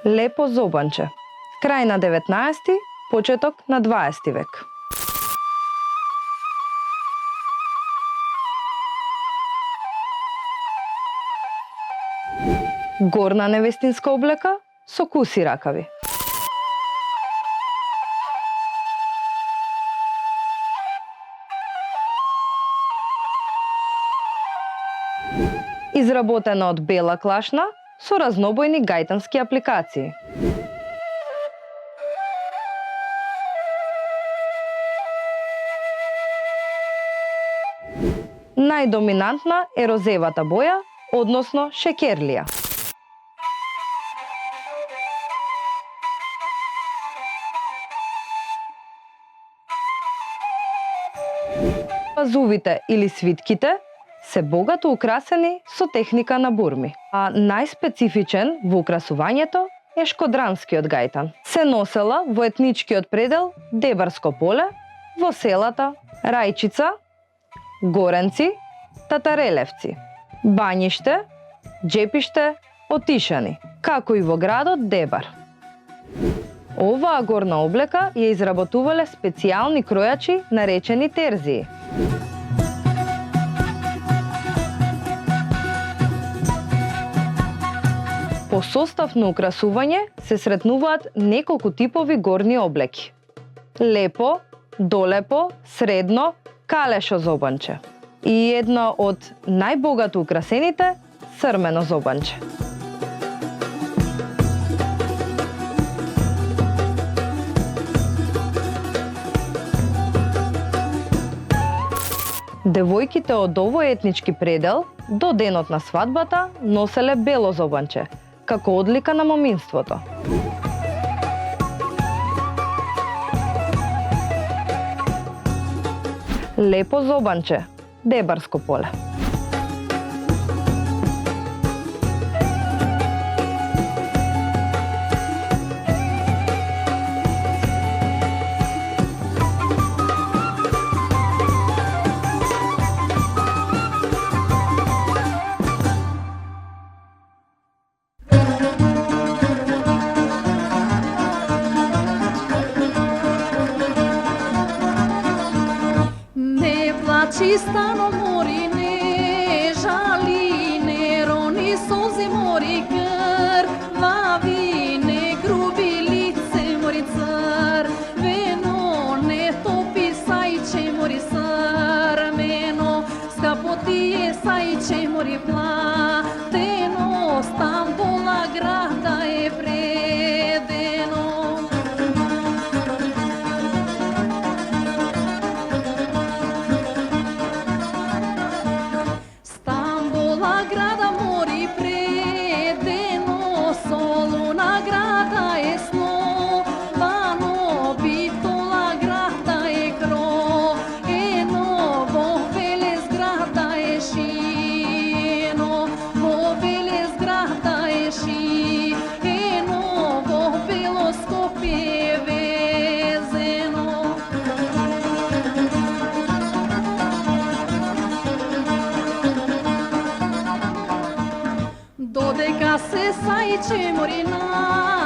Лепо зобанче. Крај на 19-ти, почеток на 20 век. Горна невестинска облека со куси ракави. Изработена од бела клашна со разнобојни гајтански апликации. Најдоминантна е розевата боја, односно шекерлија. Пазувите или свитките се богато украсени со техника на бурми, а најспецифичен во украсувањето е шкодранскиот гајтан. Се носела во етничкиот предел Дебарско поле, во селата Рајчица, Горенци, Татарелевци, Бањиште, Џепиште, Отишани, како и во градот Дебар. Оваа горна облека ја изработувале специјални кројачи наречени терзии. По состав на украсување се сретнуваат неколку типови горни облеки. Лепо, долепо, средно, калешо зобанче. И едно од најбогато украсените срмено зобанче. Девојките од овој етнички предел до денот на свадбата носеле бело зобанче, како одлика на моминството. Лепо зобанче, Дебарско поле. Чистано мори не жали, не рони солзи мори крвави, не груби лице мори цар, вено не топи сајче мори срмено, скапо ти е сајче мори платено, Стамбула града е предено. Grada mori predeno, Soluna grada je slovano, Bitola grada je kroeno, Vovele zgrada je šino, Vovele zgrada je šino, Vovelo Skopje vezeno. Dodeka se saiče mori na